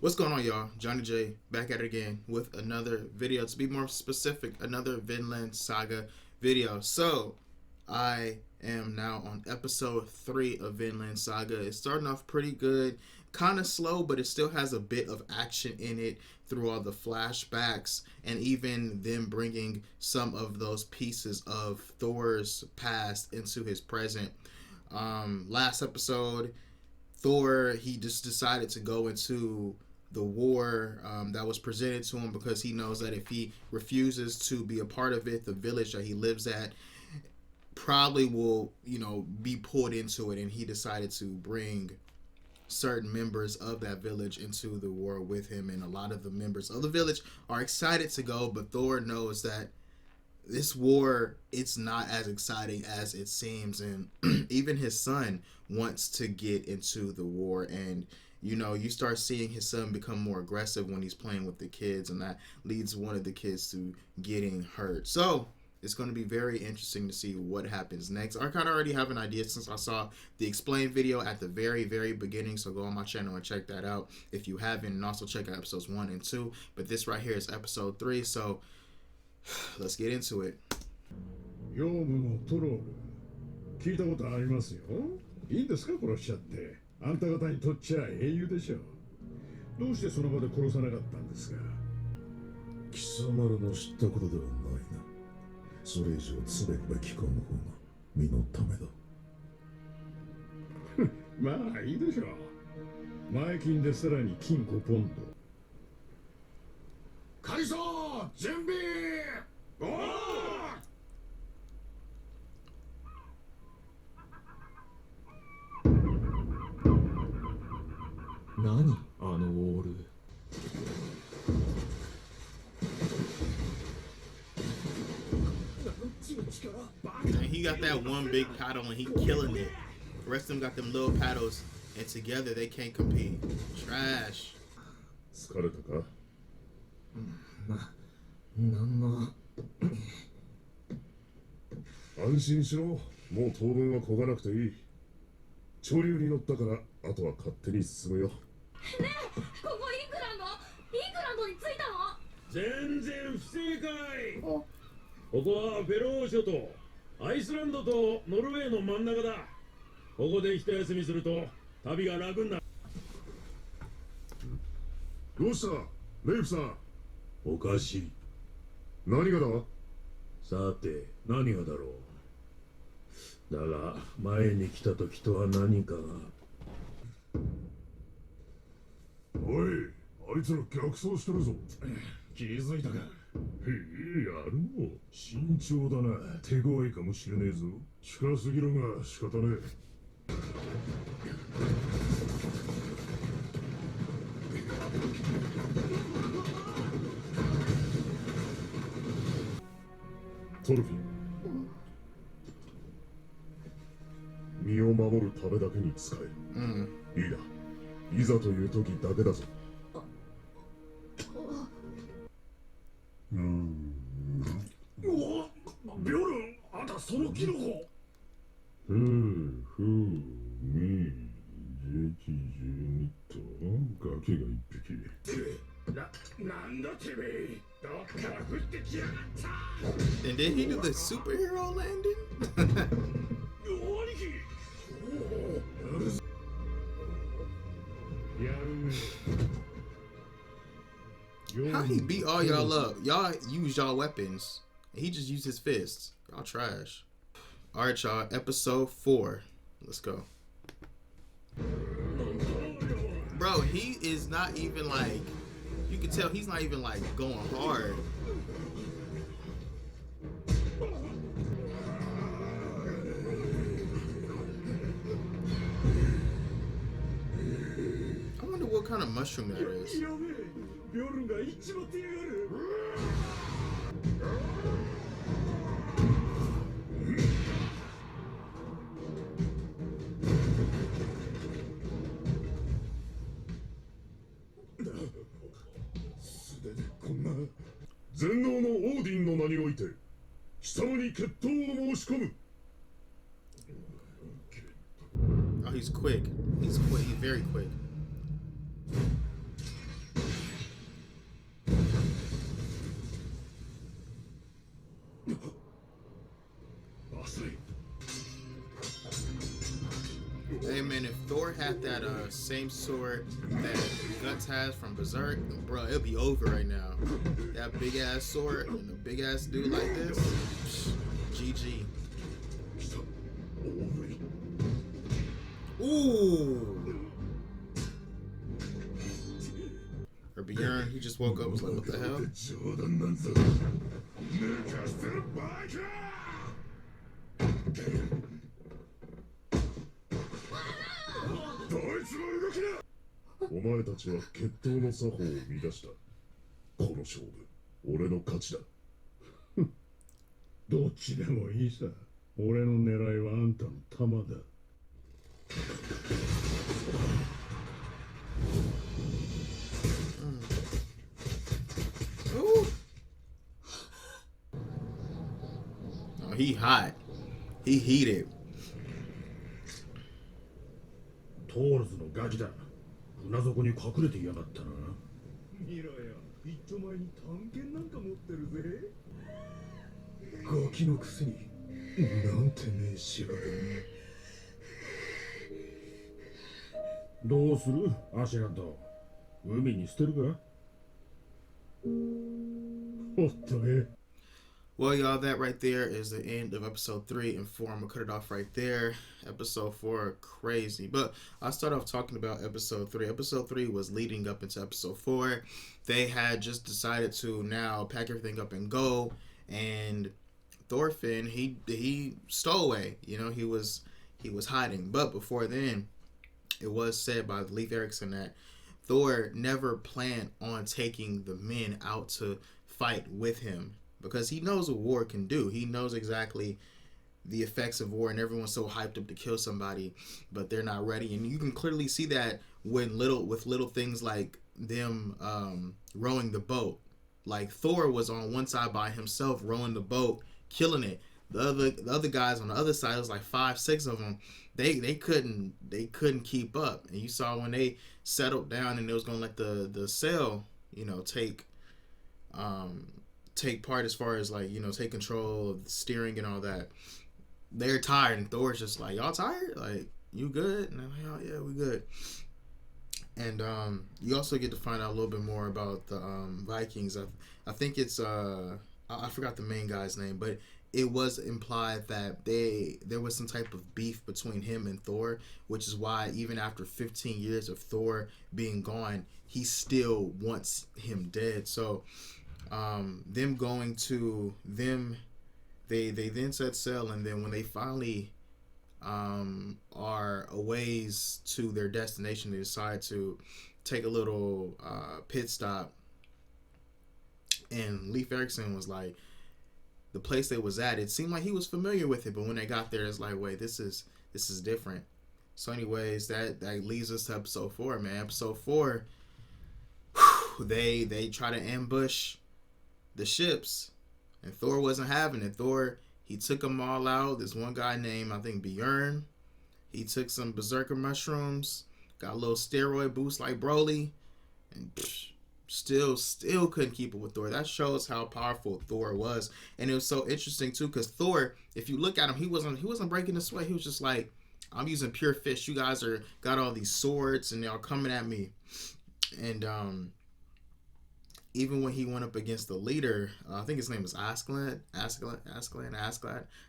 What's going on, y'all? Johnny J back at it again with another video. To be more specific, another Vinland Saga video. So I am now on episode 3 of Vinland Saga. It's starting off pretty good, kind of slow, but it still has a bit of action in it through all the flashbacks and even them bringing some of those pieces of Thor's past into his present. Last episode, Thor, he just decided to go into the war that was presented to him because he knows that if he refuses to be a part of it, the village that he lives at probably will, be pulled into it. And he decided to bring certain members of that village into the war with him. And a lot of the members of the village are excited to go, but Thor knows that this war, it's not as exciting as it seems. And even his son wants to get into the war. And you start seeing his son become more aggressive when he's playing with the kids, and that leads one of the kids to getting hurt. So it's going to be very interesting to see what happens next. I kind of already have an idea since I saw the explain video at the very, very beginning. So go on my channel and check that out if you haven't, and also check out episodes 1 and 2. But this right here is episode 3. So let's get into it. 業務のトロール聞いたことありますよ。いいんですか殺しちゃって。あんた方にとっちゃ英雄でしょう。どうしてその場で殺さなかったんですか。貴様らの知ったことではないな。それ以上つべこべ聞かんの方が身のためだ。まあいいでしょう。前金でさらに金5ポンド。改装準備。おー何あのオール。And he got that one big paddle and he killing it. The rest of them got them little paddles, and together they can't compete. Trash. 疲れたか。なんの安心しろ。もう当分は漕がなくていい。潮流に乗ったからあとは勝手に進むよ。ねえ、ここイングランドに着いたの？全然不正解。ここはフェロー諸島、アイスランドとノルウェーの真ん中だ。ここで一休みすると旅が楽になる。どうしたレイフさん。おかしい。何がだ。さて何がだろう。だが前に来た時とは何かが。おい、あいつら逆走してるぞ。気づいたか。へえ、やるの。慎重だな。手強いかもしれねえぞ。近すぎるが仕方ねえ。トルフィン、身を守るためだけに使える。いいだ、いざという時だけだぞ。うわ、ビョルン、あんたそのキノコ。ふうふうみジェキ12とガキが1匹。なんだてめえ、どっから降ってきやがった。 And did he do the superhero landing? 兄貴。やるね。 How he beat all y'all up? Y'all use y'all weapons. And he just used his fists. Y'all trash. Alright, y'all. Episode 4. Let's go. Bro, he is not even like... You can tell he's not even like going hard. I wonder what kind of mushroom that is. ビョルンが行っちまってやがる。素手でこんな。全能のオーディンの名において貴様に決闘を申し込む。 Oh, he's quick. He's quick. He's very quick. man, if Thor had that same sword that Guts has from Berserk, bro, it'd be over right now. That big ass sword and a big ass dude like this, GG. Ooh. Or Bjorn, he just woke up, was like, what the hell?お前たちは決闘の作法を乱した。この勝負、俺の勝ちだ。どっちでもいいさ。俺の狙いはあんたの弾だ。Ooh. Oh, he hot. He heated. トールズのガキだ。船底に隠れていやがったな。見ろよ、一丁前に探検なんか持ってるぜ。ガキのくせに、なんてねえ調べ。どうするアシュランド。海に捨てるか。ほっとけ。 Well, y'all, that right there is the end of episode 3 and 4. I'm gonna cut it off right there. Episode 4, crazy. But I'll start off talking about episode 3. Episode 3 was leading up into episode 4. They had just decided to now pack everything up and go. And Thorfinn, he stole away. You know, he was hiding. But before then, it was said by Leif Erikson that Thor never planned on taking the men out to fight with him. Because he knows what war can do. He knows exactly the effects of war, and everyone's so hyped up to kill somebody, but they're not ready. And you can clearly see that with little things like them rowing the boat. Like Thor was on one side by himself rowing the boat, killing it. The other guys on the other side, it was like 5, 6 of them. They couldn't keep up. And you saw when they settled down and they was gonna let the sail, you know, take part as far as like, you know, take control of the steering and all that. They're tired, and Thor's just like, y'all tired? Like, you good? And I'm like, oh yeah, we good. And you also get to find out a little bit more about the Vikings. I think it's I forgot the main guy's name, but it was implied that there was some type of beef between him and Thor, which is why even after 15 years of Thor being gone, he still wants him dead. So them going to them, they then set sail, and then when they finally are a ways to their destination, they decide to take a little pit stop. And Leif Erikson was like, the place they was at, it seemed like he was familiar with it, but when they got there, it's like, wait, this is different. So anyways, that leads us to episode 4, man. Episode 4, they try to ambush the ships, and Thor wasn't having it. Thor, he took them all out. This one guy named, I think, Bjorn, he took some berserker mushrooms, got a little steroid boost like Broly, and still couldn't keep it with Thor. That shows how powerful Thor was. And it was so interesting too, because Thor, if you look at him, he wasn't breaking a sweat. He was just like, I'm using pure fish. You guys got all these swords and y'all coming at me. And even when he went up against the leader, I think his name was Asklad,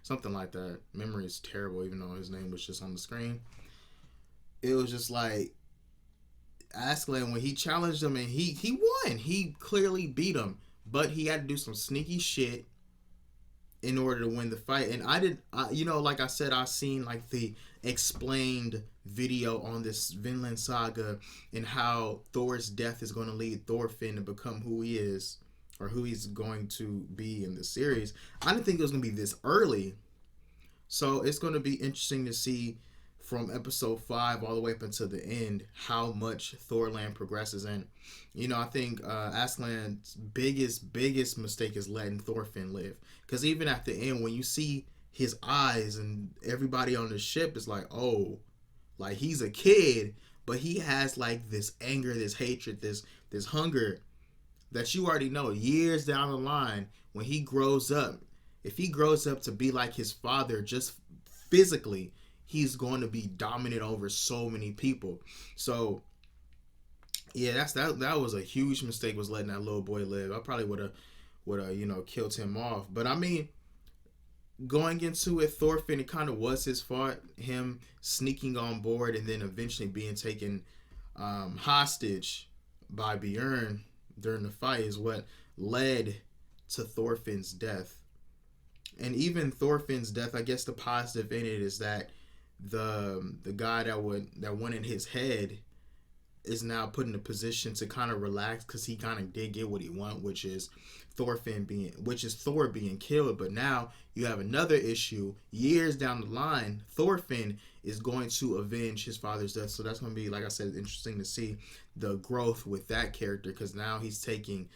something like that. Memory is terrible, even though his name was just on the screen. It was just like, Asklad, when he challenged him, and he won. He clearly beat him, but he had to do some sneaky shit in order to win the fight. And like I said, I seen like the explained video on this Vinland Saga and how Thor's death is going to lead Thorfinn to become who he is, or who he's going to be in the series. I didn't think it was going to be this early. So it's going to be interesting to see from episode 5 all the way up until the end how much Thorland progresses. And I think Askeladd's biggest mistake is letting Thorfinn live, because even at the end, when you see his eyes and everybody on the ship, is like, oh, like he's a kid, but he has like this anger, this hatred, this hunger that you already know years down the line when he grows up. If he grows up to be like his father, just physically, he's going to be dominant over so many people. So yeah, that was a huge mistake, was letting that little boy live. I probably would have killed him off. But I mean, going into it, Thorfinn, it kind of was his fault. Him sneaking on board and then eventually being taken hostage by Bjorn during the fight is what led to Thorfinn's death. And even Thorfinn's death, I guess the positive in it is that the guy that went in his head is now put in a position to kind of relax, because he kind of did get what he wanted, which is Thor being killed. But now you have another issue. Years down the line, Thorfinn is going to avenge his father's death. So that's going to be, like I said, interesting to see the growth with that character, because now he's taking,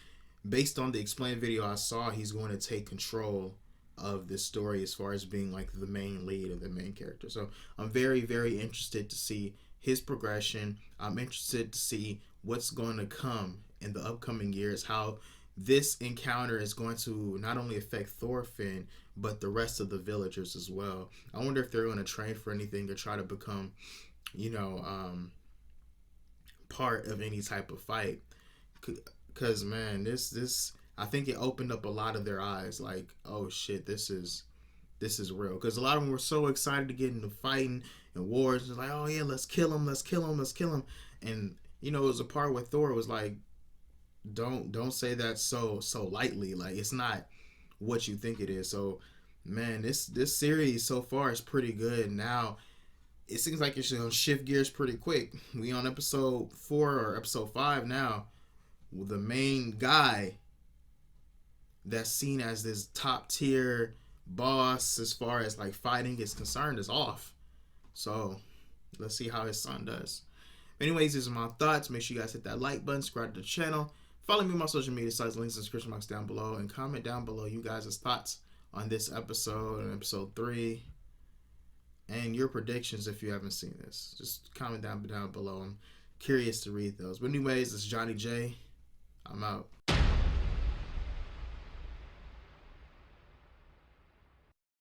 based on the explained video I saw, he's going to take control of this story as far as being like the main lead of the main character. So I'm very, very interested to see his progression. I'm interested to see what's going to come in the upcoming years, how this encounter is going to not only affect Thorfinn, but the rest of the villagers as well. I wonder if they're going to train for anything to try to become, part of any type of fight. Because, man, this I think it opened up a lot of their eyes. Like, oh shit, this is real. Because a lot of them were so excited to get into fighting and wars. It's like, oh yeah, let's kill him. And it was a part where Thor was like, don't say that so lightly. Like, it's not what you think it is. So, man, this series so far is pretty good. Now it seems like it's gonna shift gears pretty quick. We on episode 4 or episode 5 now. The main guy that's seen as this top tier boss as far as like fighting is concerned is off. So let's see how his son does. Anyways, these are my thoughts. Make sure you guys hit that like button, subscribe to the channel, follow me on my social media sites, links in the description box down below, and comment down below you guys' thoughts on this episode and episode 3, and your predictions if you haven't seen this. Just comment down below. I'm curious to read those. But anyways, it's Johnny J. I'm out.